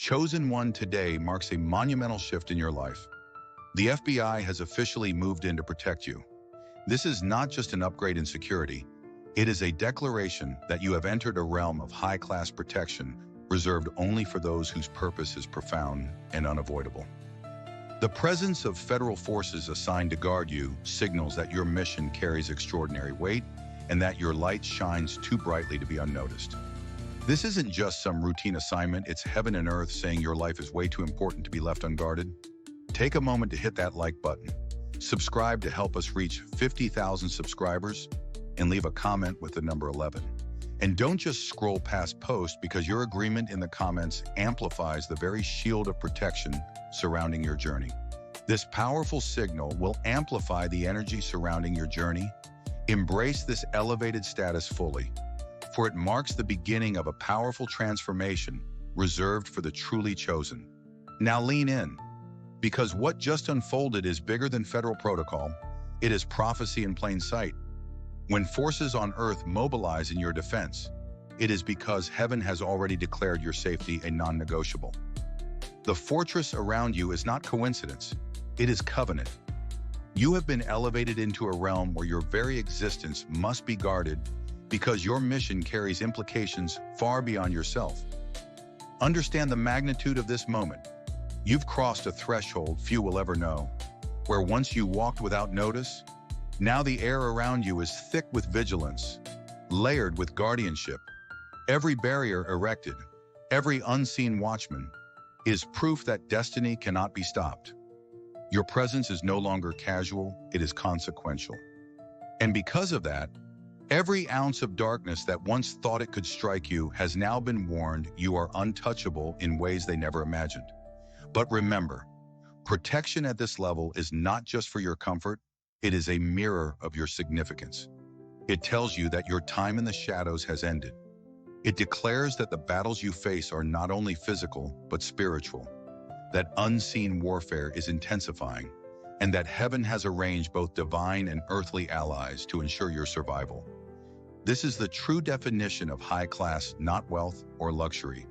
Chosen One today marks a monumental shift in your life. The FBI has officially moved in to protect you. This is not just an upgrade in security. It is a declaration that you have entered a realm of high-class protection reserved only for those whose purpose is profound and unavoidable. The presence of federal forces assigned to guard you signals that your mission carries extraordinary weight and that your light shines too brightly to be unnoticed. This isn't just some routine assignment, it's heaven and earth saying your life is way too important to be left unguarded. Take a moment to hit that like button. Subscribe to help us reach 50,000 subscribers and leave a comment with the number 11. And don't just scroll past posts, because your agreement in the comments amplifies the very shield of protection surrounding your journey. This powerful signal will amplify the energy surrounding your journey. Embrace this elevated status fully, for it marks the beginning of a powerful transformation reserved for the truly chosen. Now lean in, because what just unfolded is bigger than federal protocol. It is prophecy in plain sight. When forces on earth mobilize in your defense, it is because heaven has already declared your safety a non-negotiable. The fortress around you is not coincidence, it is covenant. You have been elevated into a realm where your very existence must be guarded, because your mission carries implications far beyond yourself. Understand the magnitude of this moment. You've crossed a threshold few will ever know, where once you walked without notice, now the air around you is thick with vigilance, layered with guardianship. Every barrier erected, every unseen watchman, is proof that destiny cannot be stopped. Your presence is no longer casual, it is consequential. And because of that, every ounce of darkness that once thought it could strike you has now been warned you are untouchable in ways they never imagined. But remember, protection at this level is not just for your comfort, it is a mirror of your significance. It tells you that your time in the shadows has ended. It declares that the battles you face are not only physical, but spiritual, that unseen warfare is intensifying, and that heaven has arranged both divine and earthly allies to ensure your survival. This is the true definition of high class, not wealth or luxury,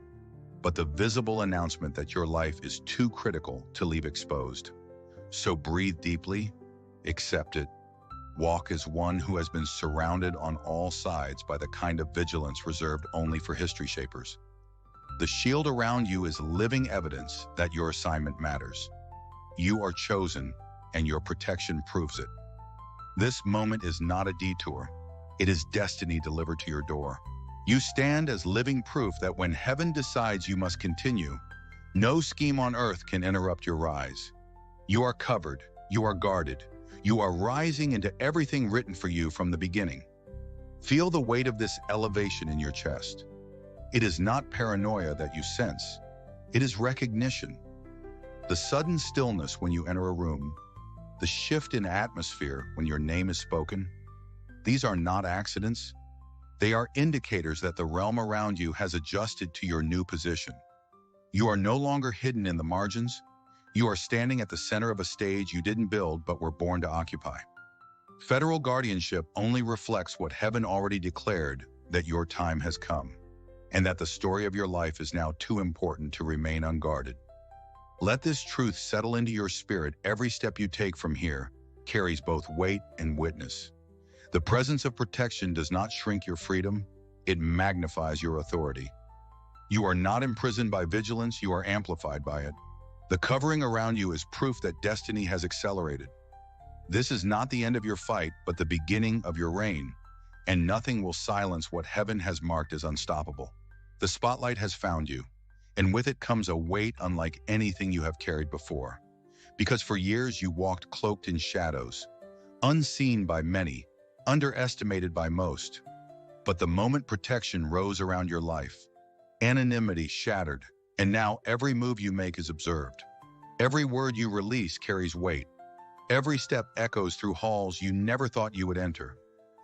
but the visible announcement that your life is too critical to leave exposed. So breathe deeply, accept it, walk as one who has been surrounded on all sides by the kind of vigilance reserved only for history shapers. The shield around you is living evidence that your assignment matters. You are chosen, and your protection proves it. This moment is not a detour. It is destiny delivered to your door. You stand as living proof that when heaven decides you must continue, no scheme on earth can interrupt your rise. You are covered, you are guarded, you are rising into everything written for you from the beginning. Feel the weight of this elevation in your chest. It is not paranoia that you sense, it is recognition. The sudden stillness when you enter a room, the shift in atmosphere when your name is spoken, these are not accidents. They are indicators that the realm around you has adjusted to your new position. You are no longer hidden in the margins. You are standing at the center of a stage you didn't build but were born to occupy. Federal guardianship only reflects what heaven already declared, that your time has come, and that the story of your life is now too important to remain unguarded. Let this truth settle into your spirit. Every step you take from here carries both weight and witness. The presence of protection does not shrink your freedom, it magnifies your authority. You are not imprisoned by vigilance, you are amplified by it. The covering around you is proof that destiny has accelerated. This is not the end of your fight, but the beginning of your reign, and nothing will silence what heaven has marked as unstoppable. The spotlight has found you, and with it comes a weight unlike anything you have carried before. Because for years you walked cloaked in shadows, unseen by many, underestimated by most. But the moment protection rose around your life, anonymity shattered, and now every move you make is observed. Every word you release carries weight. Every step echoes through halls you never thought you would enter.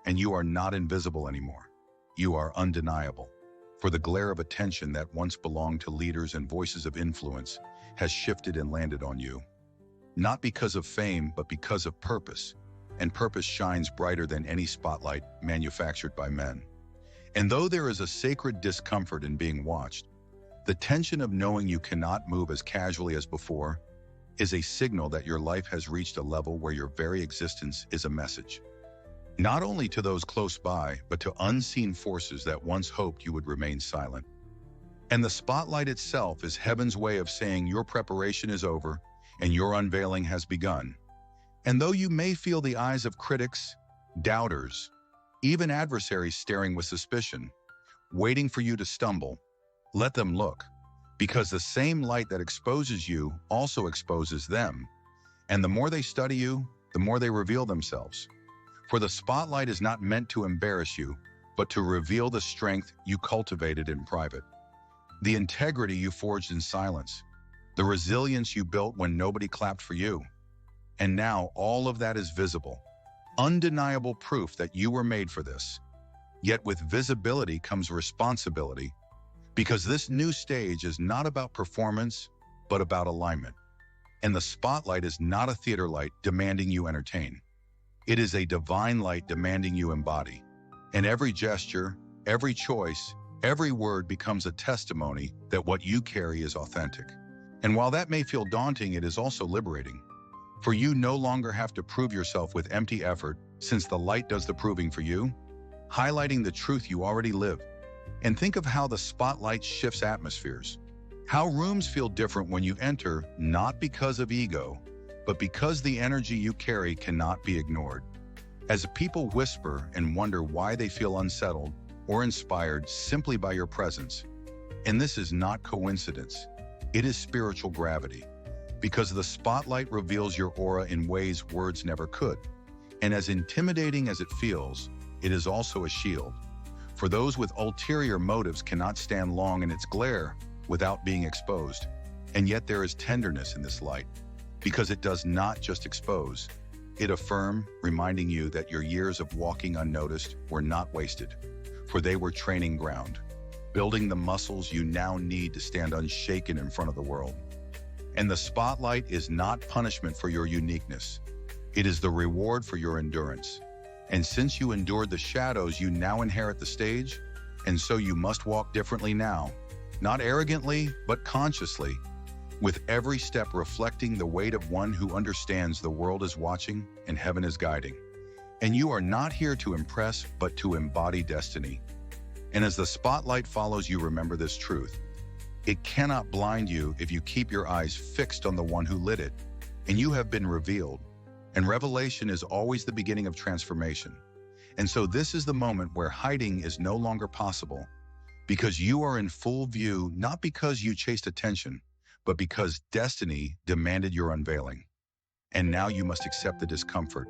And you are not invisible anymore. You are undeniable. For the glare of attention that once belonged to leaders and voices of influence has shifted and landed on you. Not because of fame, but because of purpose. And purpose shines brighter than any spotlight manufactured by men. And though there is a sacred discomfort in being watched, The tension of knowing you cannot move as casually as before is a signal that your life has reached a level where your very existence is a message. Not only to those close by, but to unseen forces that once hoped you would remain silent. And the spotlight itself is heaven's way of saying your preparation is over and your unveiling has begun. And though you may feel the eyes of critics, doubters, even adversaries staring with suspicion, waiting for you to stumble, let them look, because the same light that exposes you also exposes them. And the more they study you, the more they reveal themselves. For the spotlight is not meant to embarrass you, but to reveal the strength you cultivated in private, the integrity you forged in silence, the resilience you built when nobody clapped for you. And now all of that is visible, undeniable proof that you were made for this. Yet with visibility comes responsibility, because this new stage is not about performance, but about alignment. And the spotlight is not a theater light demanding you entertain. It is a divine light demanding you embody. And every gesture, every choice, every word becomes a testimony that what you carry is authentic. And while that may feel daunting, it is also liberating. For you no longer have to prove yourself with empty effort, since the light does the proving for you, highlighting the truth you already live. And think of how the spotlight shifts atmospheres. How rooms feel different when you enter, not because of ego, but because the energy you carry cannot be ignored. As people whisper and wonder why they feel unsettled or inspired simply by your presence. And this is not coincidence. It is spiritual gravity, because the spotlight reveals your aura in ways words never could. And as intimidating as it feels, it is also a shield. For those with ulterior motives cannot stand long in its glare without being exposed. And yet there is tenderness in this light, because it does not just expose. It affirms, reminding you that your years of walking unnoticed were not wasted, for they were training ground, building the muscles you now need to stand unshaken in front of the world. And the spotlight is not punishment for your uniqueness. It is the reward for your endurance. And since you endured the shadows, you now inherit the stage, and so you must walk differently now, not arrogantly, but consciously, with every step reflecting the weight of one who understands the world is watching and heaven is guiding. And you are not here to impress, but to embody destiny. And as the spotlight follows you, remember this truth. It cannot blind you if you keep your eyes fixed on the one who lit it, and you have been revealed. And revelation is always the beginning of transformation. And so this is the moment where hiding is no longer possible, because you are in full view, not because you chased attention, but because destiny demanded your unveiling. And now you must accept the discomfort,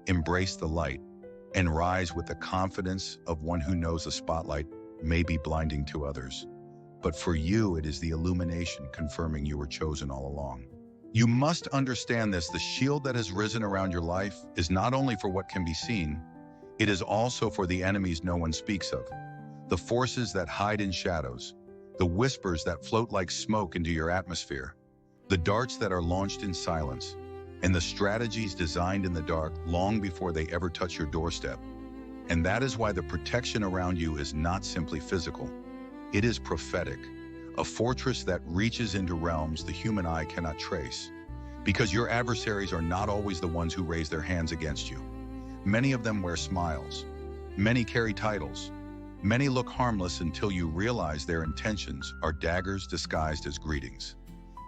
embrace the light, and rise with the confidence of one who knows the spotlight may be blinding to others. But for you, it is the illumination confirming you were chosen all along. You must understand this. The shield that has risen around your life is not only for what can be seen, it is also for the enemies no one speaks of, the forces that hide in shadows, the whispers that float like smoke into your atmosphere, the darts that are launched in silence, and the strategies designed in the dark long before they ever touch your doorstep. And that is why the protection around you is not simply physical. It is prophetic, a fortress that reaches into realms the human eye cannot trace. Because your adversaries are not always the ones who raise their hands against you. Many of them wear smiles. Many carry titles. Many look harmless until you realize their intentions are daggers disguised as greetings.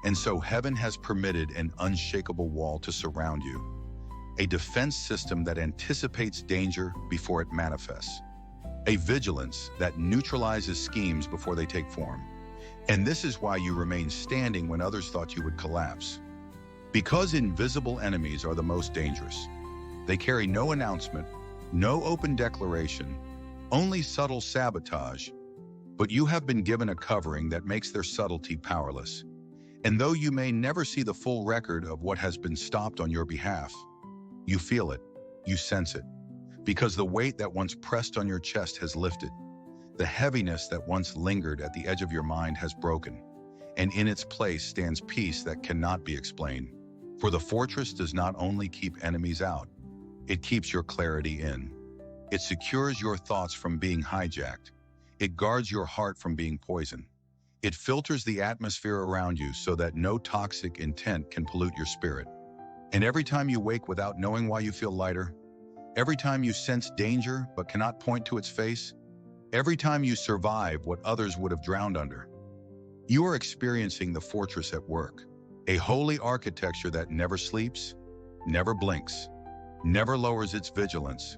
And so heaven has permitted an unshakable wall to surround you, a defense system that anticipates danger before it manifests, a vigilance that neutralizes schemes before they take form. And this is why you remain standing when others thought you would collapse. Because invisible enemies are the most dangerous. They carry no announcement, no open declaration, only subtle sabotage. But you have been given a covering that makes their subtlety powerless. And though you may never see the full record of what has been stopped on your behalf, you feel it, you sense it, because the weight that once pressed on your chest has lifted. The heaviness that once lingered at the edge of your mind has broken, and in its place stands peace that cannot be explained. For the fortress does not only keep enemies out, it keeps your clarity in. It secures your thoughts from being hijacked. It guards your heart from being poisoned. It filters the atmosphere around you so that no toxic intent can pollute your spirit. And every time you wake without knowing why you feel lighter, every time you sense danger but cannot point to its face, every time you survive what others would have drowned under, you are experiencing the fortress at work, a holy architecture that never sleeps, never blinks, never lowers its vigilance.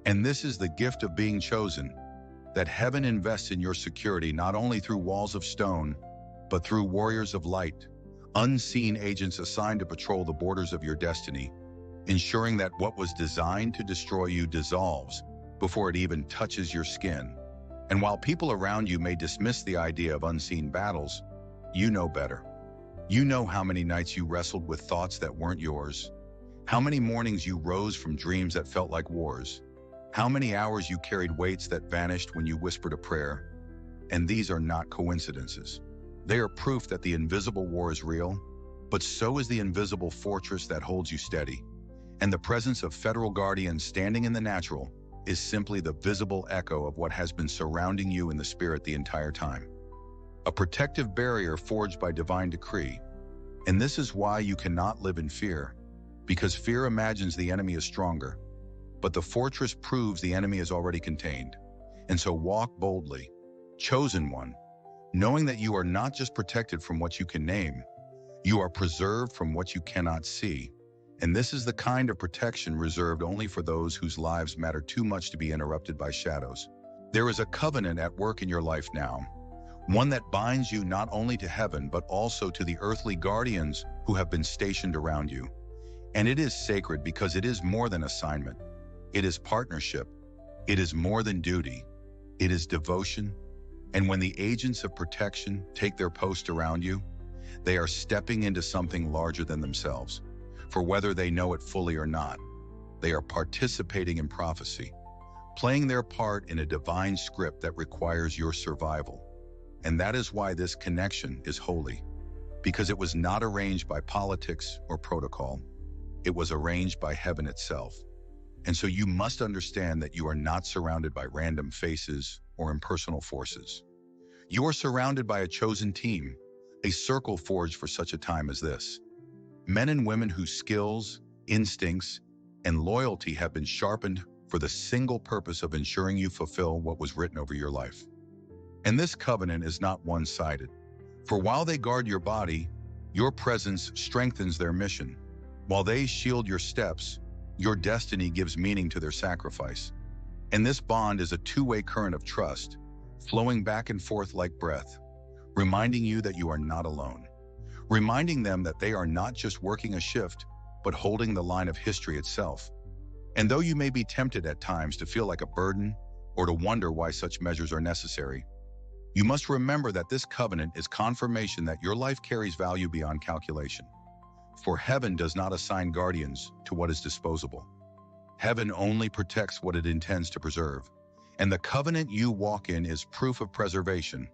And this is the gift of being chosen, that heaven invests in your security not only through walls of stone, but through warriors of light, unseen agents assigned to patrol the borders of your destiny, ensuring that what was designed to destroy you dissolves before it even touches your skin. And while people around you may dismiss the idea of unseen battles, you know better. You know how many nights you wrestled with thoughts that weren't yours, how many mornings you rose from dreams that felt like wars, how many hours you carried weights that vanished when you whispered a prayer. And these are not coincidences. They are proof that the invisible war is real, but so is the invisible fortress that holds you steady. And the presence of federal guardians standing in the natural is simply the visible echo of what has been surrounding you in the spirit the entire time. A protective barrier forged by divine decree. And this is why you cannot live in fear, because fear imagines the enemy is stronger, but the fortress proves the enemy is already contained. And so walk boldly, chosen one, knowing that you are not just protected from what you can name, you are preserved from what you cannot see. And this is the kind of protection reserved only for those whose lives matter too much to be interrupted by shadows. There is a covenant at work in your life now, one that binds you not only to heaven, but also to the earthly guardians who have been stationed around you. And it is sacred because it is more than assignment. It is partnership. It is more than duty. It is devotion. And when the agents of protection take their post around you, they are stepping into something larger than themselves. For whether they know it fully or not, they are participating in prophecy, playing their part in a divine script that requires your survival. And that is why this connection is holy, because it was not arranged by politics or protocol. It was arranged by heaven itself. And so you must understand that you are not surrounded by random faces or impersonal forces. You are surrounded by a chosen team, a circle forged for such a time as this. Men and women whose skills, instincts, and loyalty have been sharpened for the single purpose of ensuring you fulfill what was written over your life. And this covenant is not one-sided. For while they guard your body, your presence strengthens their mission. While they shield your steps, your destiny gives meaning to their sacrifice. And this bond is a two-way current of trust, flowing back and forth like breath, reminding you that you are not alone. Reminding them that they are not just working a shift, but holding the line of history itself. And though you may be tempted at times to feel like a burden or to wonder why such measures are necessary, you must remember that this covenant is confirmation that your life carries value beyond calculation. For heaven does not assign guardians to what is disposable. Heaven only protects what it intends to preserve. And the covenant you walk in is proof of preservation,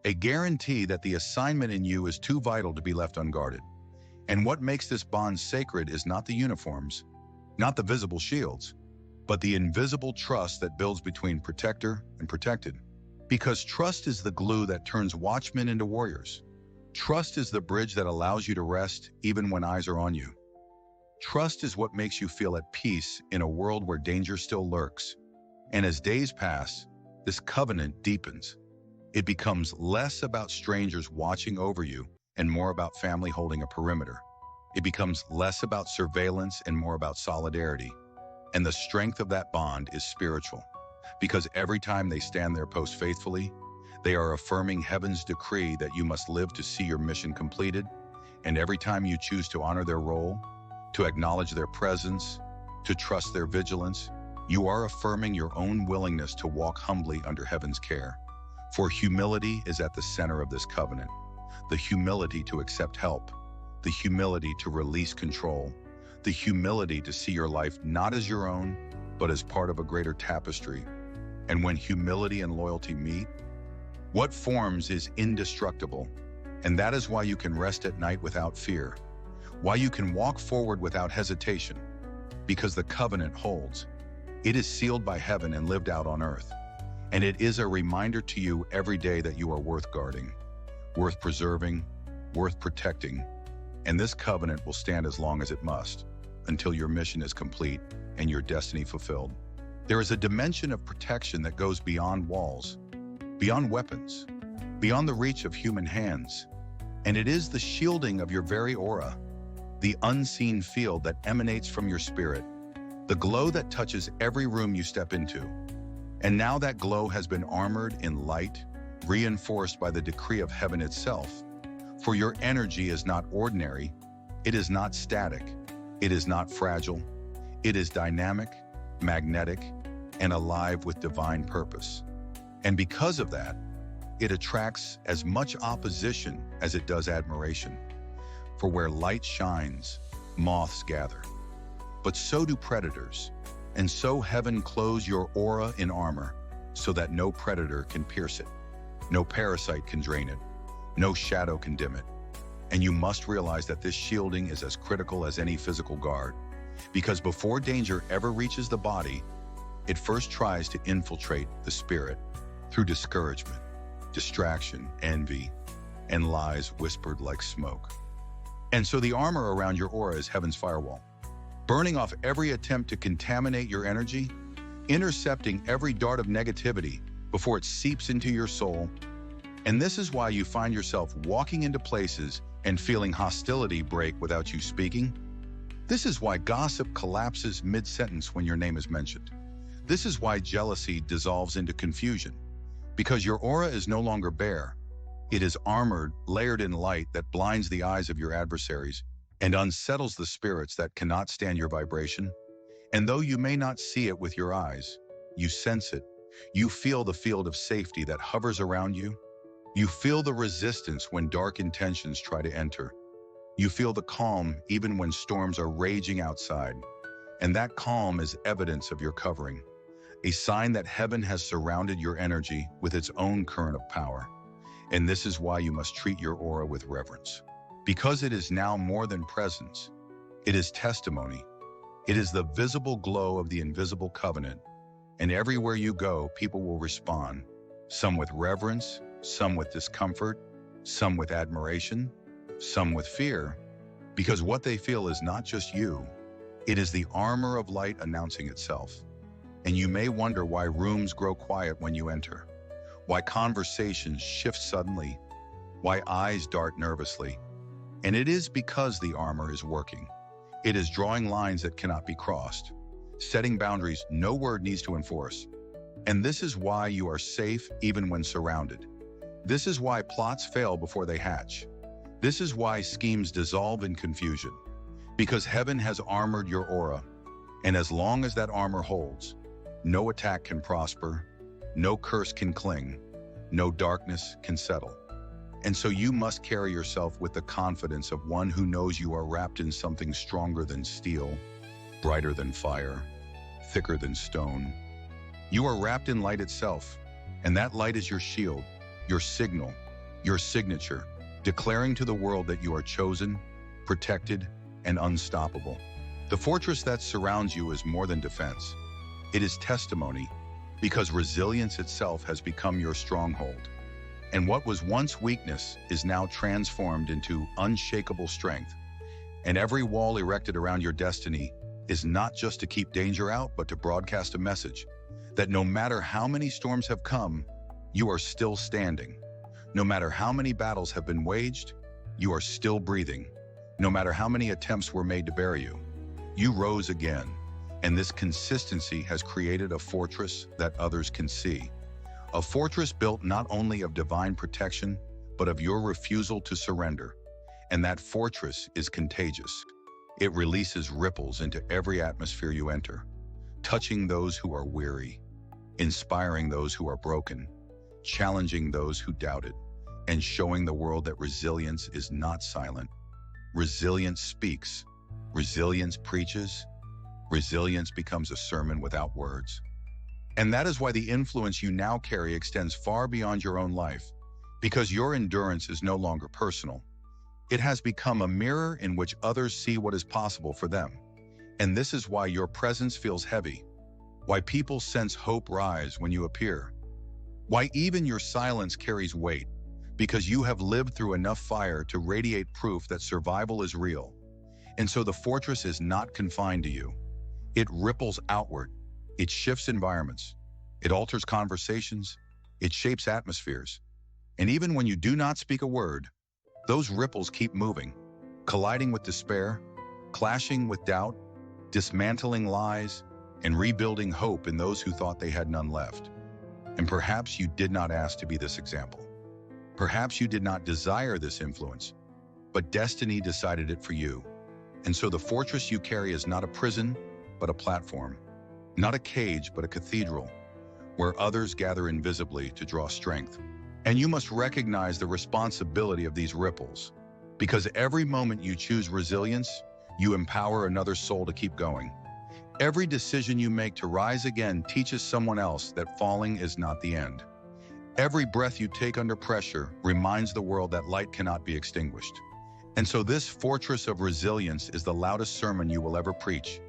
a guarantee that the assignment in you is too vital to be left unguarded. And what makes this bond sacred is not the uniforms, not the visible shields, but the invisible trust that builds between protector and protected. Because trust is the glue that turns watchmen into warriors. Trust is the bridge that allows you to rest even when eyes are on you. Trust is what makes you feel at peace in a world where danger still lurks. And as days pass, this covenant deepens. It becomes less about strangers watching over you and more about family holding a perimeter. It becomes less about surveillance and more about solidarity. And the strength of that bond is spiritual, because every time they stand their post faithfully, they are affirming heaven's decree that you must live to see your mission completed. And every time you choose to honor their role, to acknowledge their presence, to trust their vigilance, you are affirming your own willingness to walk humbly under heaven's care. For humility is at the center of this covenant. The humility to accept help, the humility to release control, the humility to see your life not as your own, but as part of a greater tapestry. And when humility and loyalty meet, what forms is indestructible. And that is why you can rest at night without fear, why you can walk forward without hesitation, because the covenant holds. It is sealed by heaven and lived out on earth. And it is a reminder to you every day that you are worth guarding. worth preserving, worth protecting, and this covenant will stand as long as it must, until your mission is complete and your destiny fulfilled. There is a dimension of protection that goes beyond walls, beyond weapons, beyond the reach of human hands, and it is the shielding of your very aura, the unseen field that emanates from your spirit, the glow that touches every room you step into. And now that glow has been armored in light, reinforced by the decree of heaven itself. For your energy is not ordinary, it is not static, it is not fragile, it is dynamic, magnetic, and alive with divine purpose. And because of that, it attracts as much opposition as it does admiration. For where light shines, moths gather. But so do predators, and so heaven clothes your aura in armor, so that no predator can pierce it, no parasite can drain it, no shadow can dim it. And you must realize that this shielding is as critical as any physical guard, because before danger ever reaches the body, it first tries to infiltrate the spirit through discouragement, distraction, envy, and lies whispered like smoke. And so the armor around your aura is heaven's firewall, burning off every attempt to contaminate your energy, intercepting every dart of negativity before it seeps into your soul. And this is why you find yourself walking into places and feeling hostility break without you speaking. This is why gossip collapses mid-sentence when your name is mentioned. This is why jealousy dissolves into confusion, because your aura is no longer bare. It is armored, layered in light that blinds the eyes of your adversaries and unsettles the spirits that cannot stand your vibration. And though you may not see it with your eyes, you sense it. You feel the field of safety that hovers around you. You feel the resistance when dark intentions try to enter. You feel the calm even when storms are raging outside. And that calm is evidence of your covering, a sign that heaven has surrounded your energy with its own current of power. And this is why you must treat your aura with reverence, because it is now more than presence. It is testimony. It is the visible glow of the invisible covenant. And everywhere you go, people will respond, some with reverence, some with discomfort, some with admiration, some with fear, because what they feel is not just you, it is the armor of light announcing itself. And you may wonder why rooms grow quiet when you enter, why conversations shift suddenly, why eyes dart nervously. And it is because the armor is working. It is drawing lines that cannot be crossed, setting boundaries no word needs to enforce. And this is why you are safe even when surrounded. This is why plots fail before they hatch. This is why schemes dissolve in confusion, because heaven has armored your aura. And as long as that armor holds, no attack can prosper, no curse can cling, no darkness can settle. And so you must carry yourself with the confidence of one who knows you are wrapped in something stronger than steel, brighter than fire, thicker than stone. You are wrapped in light itself, and that light is your shield, your signal, your signature, declaring to the world that you are chosen, protected, and unstoppable. The fortress that surrounds you is more than defense. It is testimony, because resilience itself has become your stronghold. And what was once weakness is now transformed into unshakable strength. And every wall erected around your destiny is not just to keep danger out, but to broadcast a message that no matter how many storms have come, you are still standing. No matter how many battles have been waged, you are still breathing. No matter how many attempts were made to bury you, you rose again. And this consistency has created a fortress that others can see. A fortress built not only of divine protection, but of your refusal to surrender. And that fortress is contagious. It releases ripples into every atmosphere you enter, touching those who are weary, inspiring those who are broken, challenging those who doubted, and showing the world that resilience is not silent. Resilience speaks. Resilience preaches. Resilience becomes a sermon without words. And that is why the influence you now carry extends far beyond your own life, because your endurance is no longer personal. It has become a mirror in which others see what is possible for them. And this is why your presence feels heavy, why people sense hope rise when you appear, why even your silence carries weight, because you have lived through enough fire to radiate proof that survival is real. And so the fortress is not confined to you. It ripples outward. It shifts environments. It alters conversations. It shapes atmospheres. And even when you do not speak a word, those ripples keep moving, colliding with despair, clashing with doubt, dismantling lies, and rebuilding hope in those who thought they had none left. And perhaps you did not ask to be this example. Perhaps you did not desire this influence, but destiny decided it for you. And so the fortress you carry is not a prison, but a platform. Not a cage, but a cathedral, where others gather invisibly to draw strength. And you must recognize the responsibility of these ripples, because every moment you choose resilience, you empower another soul to keep going. Every decision you make to rise again teaches someone else that falling is not the end. Every breath you take under pressure reminds the world that light cannot be extinguished. And so this fortress of resilience is the loudest sermon you will ever preach.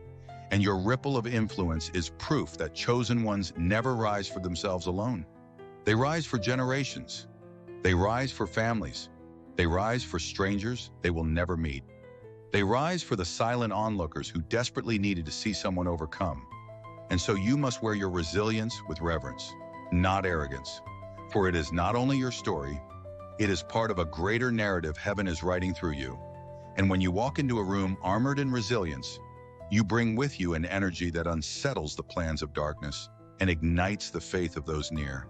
And your ripple of influence is proof that chosen ones never rise for themselves alone. They rise for generations. They rise for families. They rise for strangers they will never meet. They rise for the silent onlookers who desperately needed to see someone overcome. And so you must wear your resilience with reverence, not arrogance. For it is not only your story, it is part of a greater narrative heaven is writing through you. And when you walk into a room armored in resilience, you bring with you an energy that unsettles the plans of darkness and ignites the faith of those near.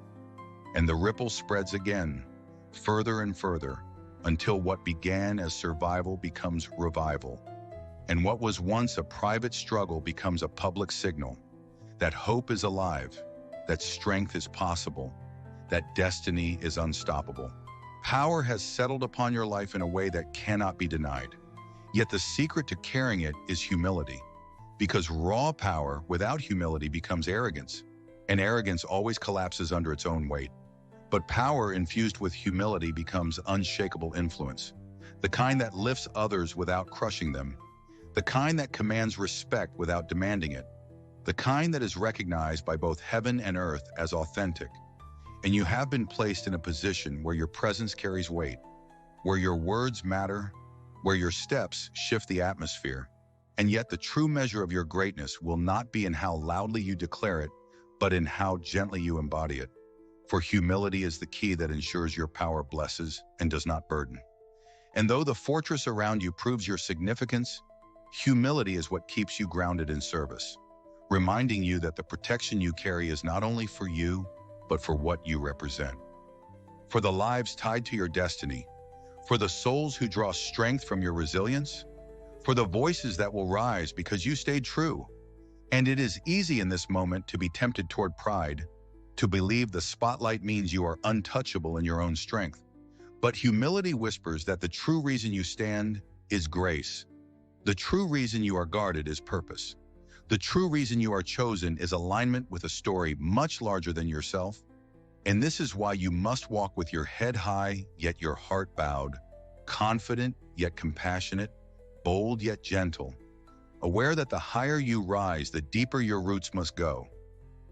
And the ripple spreads again, further and further, until what began as survival becomes revival. And what was once a private struggle becomes a public signal that hope is alive, that strength is possible, that destiny is unstoppable. Power has settled upon your life in a way that cannot be denied. Yet the secret to carrying it is humility, because raw power without humility becomes arrogance, and arrogance always collapses under its own weight. But power infused with humility becomes unshakable influence, the kind that lifts others without crushing them, the kind that commands respect without demanding it, the kind that is recognized by both heaven and earth as authentic. And you have been placed in a position where your presence carries weight, where your words matter, where your steps shift the atmosphere. And yet the true measure of your greatness will not be in how loudly you declare it, but in how gently you embody it. For humility is the key that ensures your power blesses and does not burden. And though the fortress around you proves your significance, humility is what keeps you grounded in service, reminding you that the protection you carry is not only for you, but for what you represent. For the lives tied to your destiny, for the souls who draw strength from your resilience, for the voices that will rise because you stayed true. And it is easy in this moment to be tempted toward pride, to believe the spotlight means you are untouchable in your own strength. But humility whispers that the true reason you stand is grace. The true reason you are guarded is purpose. The true reason you are chosen is alignment with a story much larger than yourself. And this is why you must walk with your head high, yet your heart bowed, confident, yet compassionate, bold, yet gentle, aware that the higher you rise, the deeper your roots must go.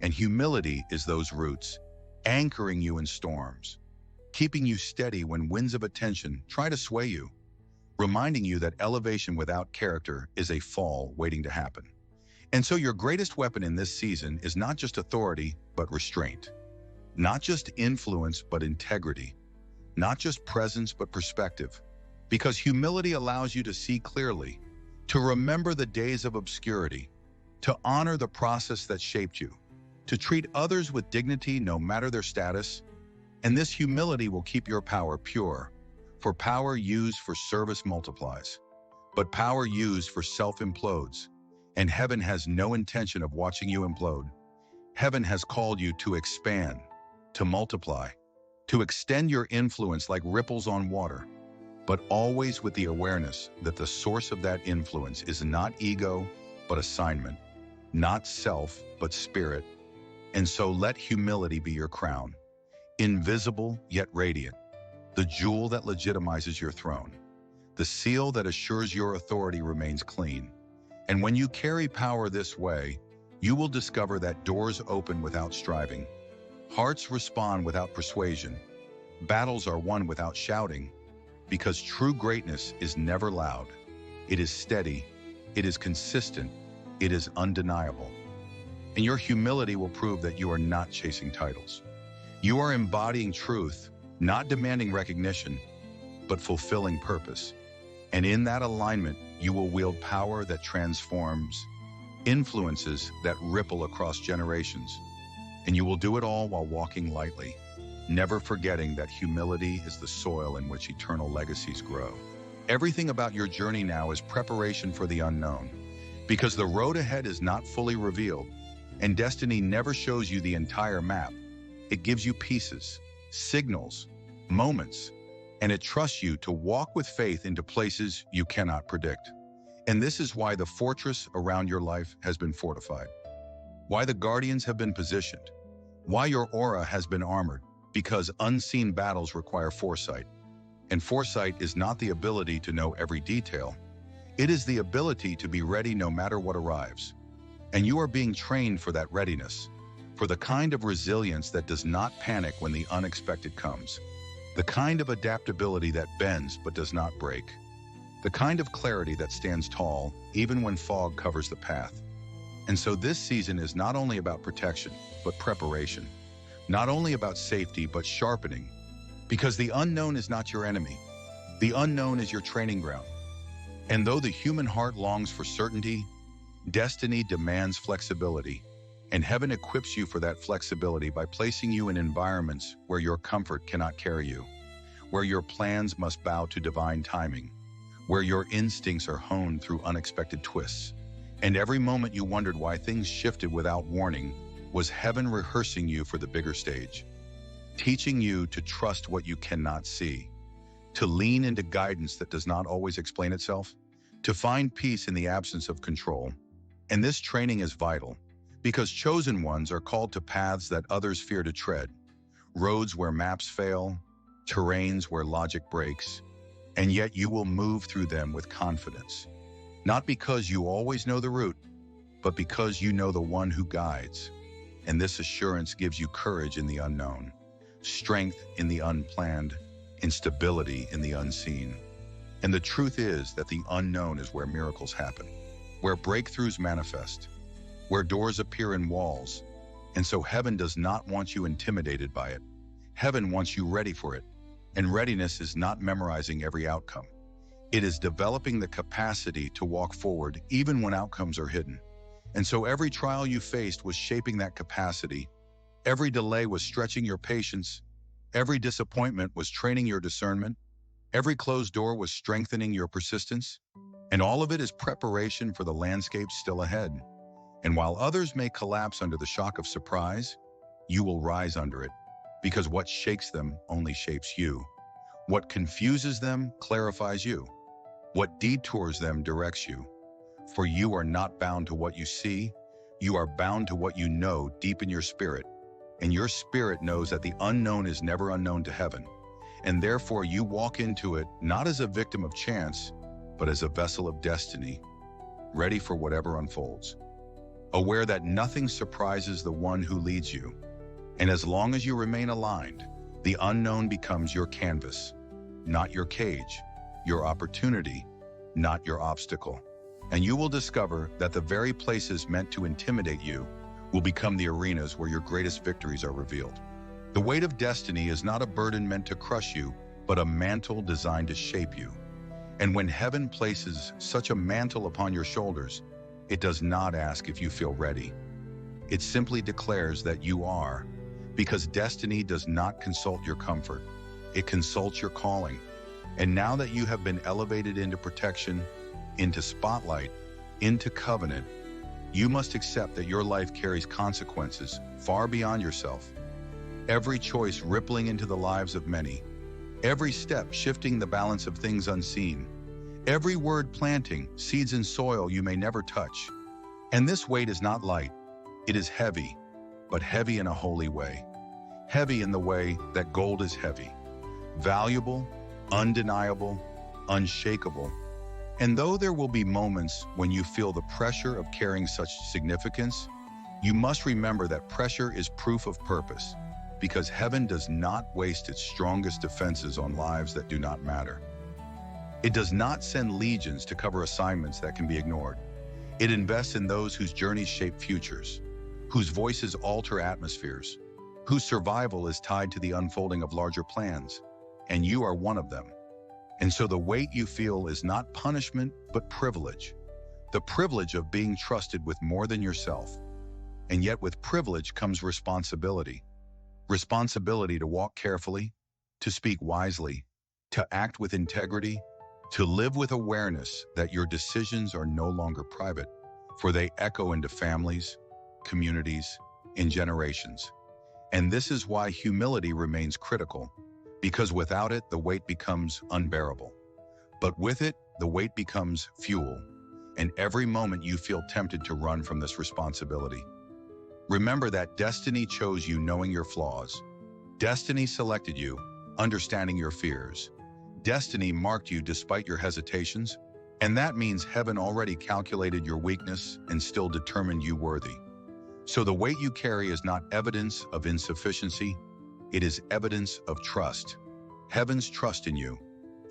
And humility is those roots, anchoring you in storms, keeping you steady when winds of attention try to sway you, reminding you that elevation without character is a fall waiting to happen. And so your greatest weapon in this season is not just authority, but restraint. Not just influence, but integrity. Not just presence, but perspective. Because humility allows you to see clearly, to remember the days of obscurity, to honor the process that shaped you, to treat others with dignity no matter their status. And this humility will keep your power pure, for power used for service multiplies, but power used for self implodes. And heaven has no intention of watching you implode. Heaven has called you to expand, to multiply, to extend your influence like ripples on water, but always with the awareness that the source of that influence is not ego, but assignment, not self, but spirit. And so let humility be your crown, invisible yet radiant, the jewel that legitimizes your throne, the seal that assures your authority remains clean. And when you carry power this way, you will discover that doors open without striving, hearts respond without persuasion, Battles are won without shouting, because true greatness is never loud. It is steady, it is consistent, it is undeniable. And your humility will prove that you are not chasing titles. You are embodying truth, not demanding recognition, but fulfilling purpose. And in that alignment, you will wield power that transforms, influences that ripple across generations. And you will do it all while walking lightly, never forgetting that humility is the soil in which eternal legacies grow. Everything about your journey now is preparation for the unknown, because the road ahead is not fully revealed, and destiny never shows you the entire map. It gives you pieces, signals, moments, and it trusts you to walk with faith into places you cannot predict. And this is why the fortress around your life has been fortified, why the guardians have been positioned, why your aura has been armored, because unseen battles require foresight. And foresight is not the ability to know every detail. It is the ability to be ready no matter what arrives. And you are being trained for that readiness, for the kind of resilience that does not panic when the unexpected comes, the kind of adaptability that bends but does not break, the kind of clarity that stands tall even when fog covers the path. And so this season is not only about protection, but preparation, not only about safety, but sharpening, because the unknown is not your enemy. The unknown is your training ground. And though the human heart longs for certainty, destiny demands flexibility, and heaven equips you for that flexibility by placing you in environments where your comfort cannot carry you, where your plans must bow to divine timing, where your instincts are honed through unexpected twists. And every moment you wondered why things shifted without warning was heaven rehearsing you for the bigger stage, teaching you to trust what you cannot see, to lean into guidance that does not always explain itself, to find peace in the absence of control. And this training is vital, because chosen ones are called to paths that others fear to tread, roads where maps fail, terrains where logic breaks, and yet you will move through them with confidence. Not because you always know the route, but because you know the one who guides. And this assurance gives you courage in the unknown, strength in the unplanned, and stability in the unseen. And the truth is that the unknown is where miracles happen, where breakthroughs manifest, where doors appear in walls. And so heaven does not want you intimidated by it. Heaven wants you ready for it. And readiness is not memorizing every outcome. It is developing the capacity to walk forward even when outcomes are hidden. And so every trial you faced was shaping that capacity. Every delay was stretching your patience. Every disappointment was training your discernment. Every closed door was strengthening your persistence. And all of it is preparation for the landscape still ahead. And while others may collapse under the shock of surprise, you will rise under it, because what shakes them only shapes you. What confuses them clarifies you. What detours them directs you. For you are not bound to what you see, you are bound to what you know deep in your spirit. And your spirit knows that the unknown is never unknown to heaven. And therefore you walk into it not as a victim of chance, but as a vessel of destiny, ready for whatever unfolds. Aware that nothing surprises the one who leads you. And as long as you remain aligned, the unknown becomes your canvas, not your cage, your opportunity, not your obstacle. And you will discover that the very places meant to intimidate you will become the arenas where your greatest victories are revealed. The weight of destiny is not a burden meant to crush you, but a mantle designed to shape you. And when heaven places such a mantle upon your shoulders, it does not ask if you feel ready. It simply declares that you are, because destiny does not consult your comfort. It consults your calling. And now that you have been elevated into protection, into spotlight, into covenant, you must accept that your life carries consequences far beyond yourself. Every choice rippling into the lives of many, every step shifting the balance of things unseen, every word planting seeds in soil you may never touch. And this weight is not light, it is heavy, but heavy in a holy way. Heavy in the way that gold is heavy, valuable, undeniable, unshakable. And though there will be moments when you feel the pressure of carrying such significance, you must remember that pressure is proof of purpose. because heaven does not waste its strongest defenses on lives that do not matter. It does not send legions to cover assignments that can be ignored. It invests in those whose journeys shape futures, whose voices alter atmospheres, whose survival is tied to the unfolding of larger plans, and you are one of them. And so the weight you feel is not punishment, but privilege. The privilege of being trusted with more than yourself. And yet with privilege comes responsibility. Responsibility to walk carefully, to speak wisely, to act with integrity, to live with awareness that your decisions are no longer private, for they echo into families, communities, and generations. And this is why humility remains critical, because without it, the weight becomes unbearable. But with it, the weight becomes fuel, and every moment you feel tempted to run from this responsibility. Remember that destiny chose you knowing your flaws. Destiny selected you, understanding your fears. Destiny marked you despite your hesitations, and that means heaven already calculated your weakness and still determined you worthy. So the weight you carry is not evidence of insufficiency, it is evidence of trust. Heaven's trust in you,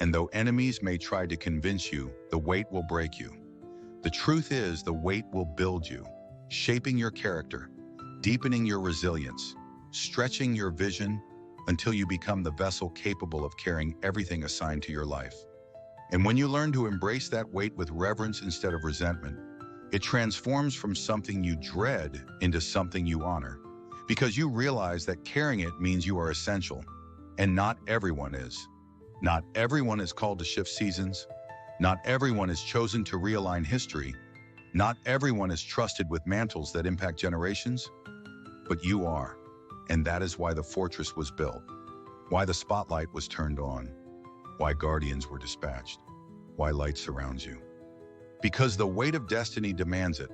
and though enemies may try to convince you, the weight will break you. The truth is, the weight will build you, shaping your character, deepening your resilience, stretching your vision until you become the vessel capable of carrying everything assigned to your life. And when you learn to embrace that weight with reverence instead of resentment, it transforms from something you dread into something you honor, because you realize that carrying it means you are essential, and not everyone is. Not everyone is called to shift seasons. Not everyone is chosen to realign history. Not everyone is trusted with mantles that impact generations, but you are. And that is why the fortress was built, why the spotlight was turned on, why guardians were dispatched, why light surrounds you. Because the weight of destiny demands it,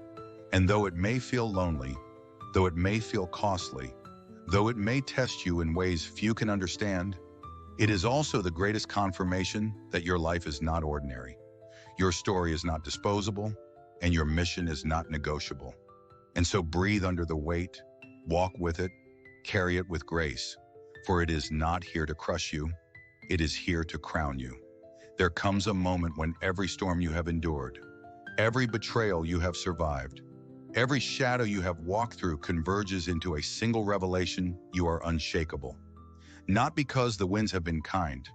and though it may feel lonely, though it may feel costly, though it may test you in ways few can understand, it is also the greatest confirmation that your life is not ordinary. Your story is not disposable, and your mission is not negotiable. And so breathe under the weight, walk with it, carry it with grace, for it is not here to crush you, it is here to crown you. There comes a moment when every storm you have endured, every betrayal you have survived, every shadow you have walked through converges into a single revelation: you are unshakable. Not because the winds have been kind,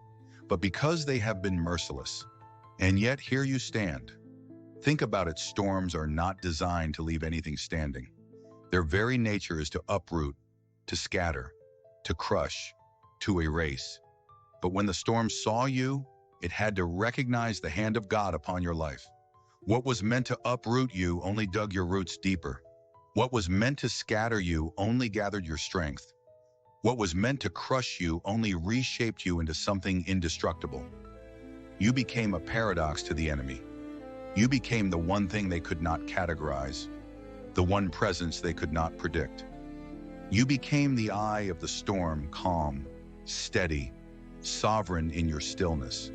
but because they have been merciless. And yet here you stand. Think about it, storms are not designed to leave anything standing. Their very nature is to uproot, to scatter, to crush, to erase. But when the storm saw you, it had to recognize the hand of God upon your life. What was meant to uproot you only dug your roots deeper. What was meant to scatter you only gathered your strength. What was meant to crush you only reshaped you into something indestructible. You became a paradox to the enemy. You became the one thing they could not categorize, the one presence they could not predict. You became the eye of the storm, calm, steady, sovereign in your stillness,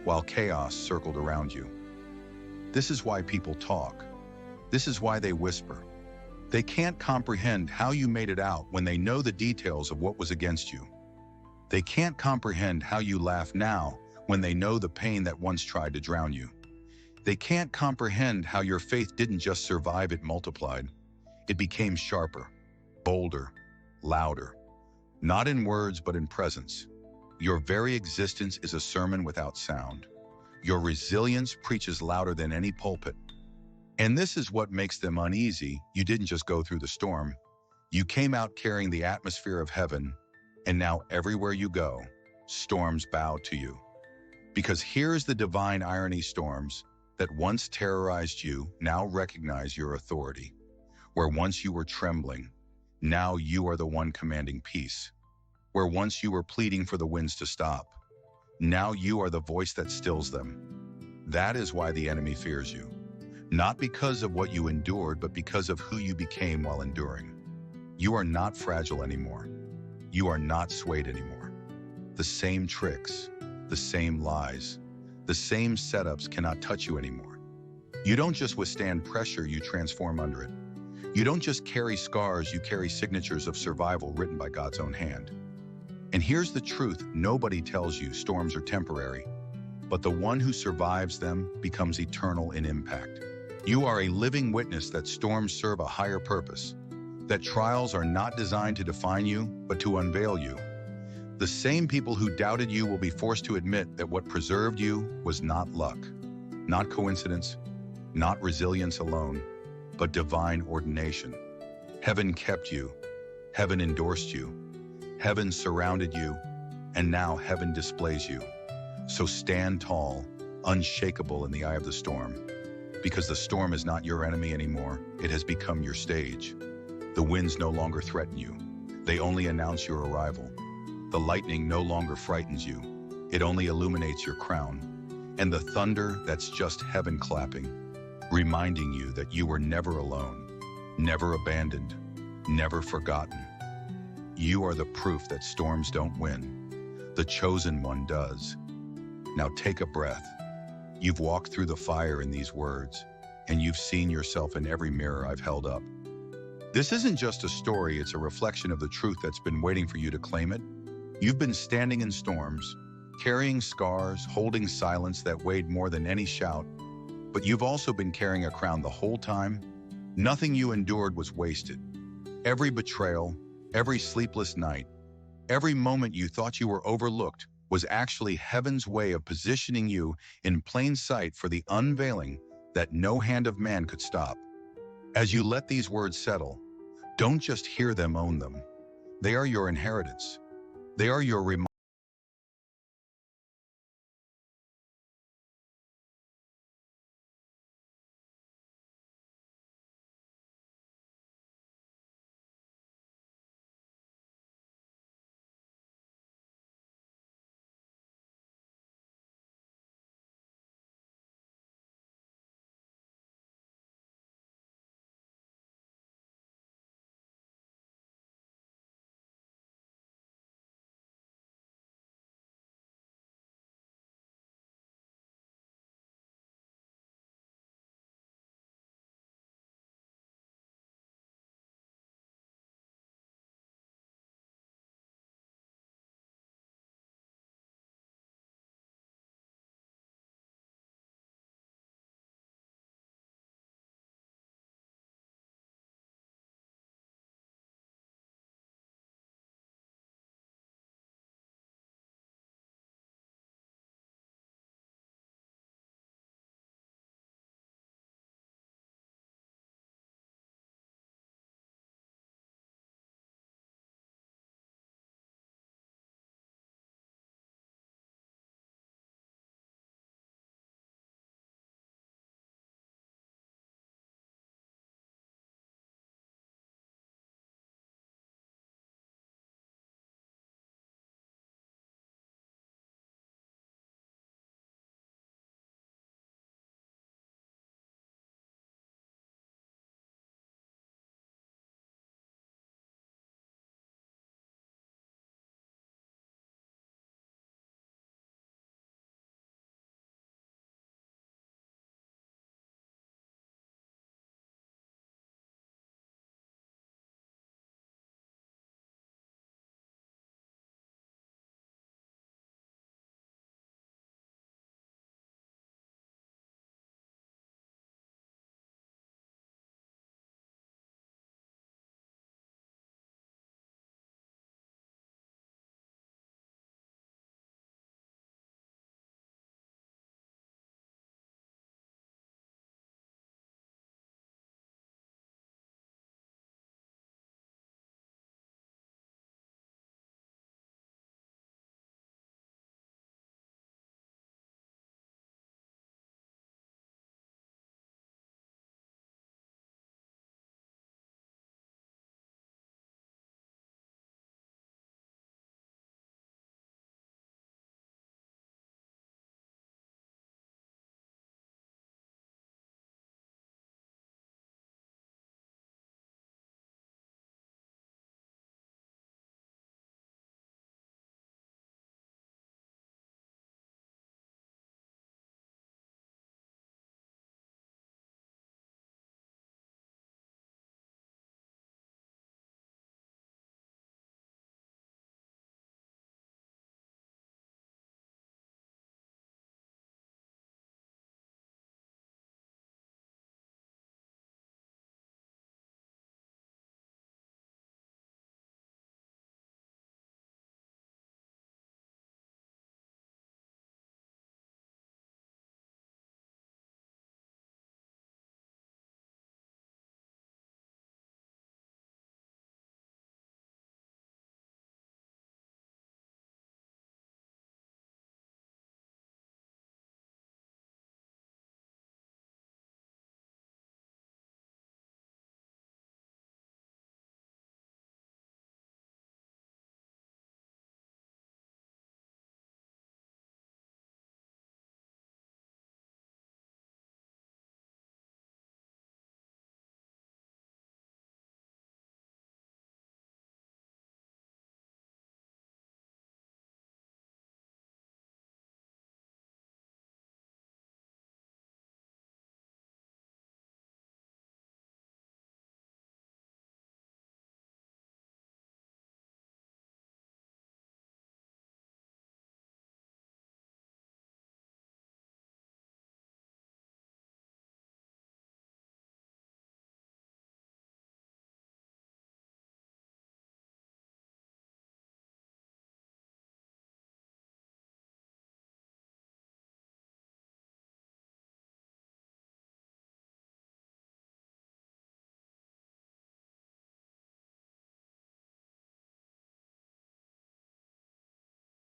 while chaos circled around you. This is why people talk. This is why they whisper. They can't comprehend how you made it out when they know the details of what was against you. They can't comprehend how you laugh now when they know the pain that once tried to drown you. They can't comprehend how your faith didn't just survive, it multiplied. It became sharper, bolder, louder. Not in words, but in presence. Your very existence is a sermon without sound. Your resilience preaches louder than any pulpit. And this is what makes them uneasy. You didn't just go through the storm. You came out carrying the atmosphere of heaven, and now everywhere you go, storms bow to you. Because here's the divine irony: storms that once terrorized you now recognize your authority. Where once you were trembling, now you are the one commanding peace. Where once you were pleading for the winds to stop, now you are the voice that stills them. That is why the enemy fears you. Not because of what you endured, but because of who you became while enduring. You are not fragile anymore. You are not swayed anymore. The same tricks, the same lies, the same setups cannot touch you anymore. You don't just withstand pressure, you transform under it. You don't just carry scars, you carry signatures of survival written by God's own hand. And here's the truth nobody tells you: storms are temporary, but the one who survives them becomes eternal in impact. You are a living witness that storms serve a higher purpose, that trials are not designed to define you, but to unveil you. The same people who doubted you will be forced to admit that what preserved you was not luck, not coincidence, not resilience alone, but divine ordination. Heaven kept you, heaven endorsed you, heaven surrounded you, and now heaven displays you. So stand tall, unshakable in the eye of the storm, because the storm is not your enemy anymore. It has become your stage. The winds no longer threaten you. They only announce your arrival. The lightning no longer frightens you. It only illuminates your crown. And the thunder, that's just heaven clapping, reminding you that you were never alone, never abandoned, never forgotten. You are the proof that storms don't win. The chosen one does. Now take a breath. You've walked through the fire in these words, and you've seen yourself in every mirror I've held up. This isn't just a story, it's a reflection of the truth that's been waiting for you to claim it. You've been standing in storms, carrying scars, holding silence that weighed more than any shout, but you've also been carrying a crown the whole time. Nothing you endured was wasted. Every betrayal, every sleepless night, every moment you thought you were overlooked was actually heaven's way of positioning you in plain sight for the unveiling that no hand of man could stop. As you let these words settle, don't just hear them, own them. They are your inheritance. They are your reminder.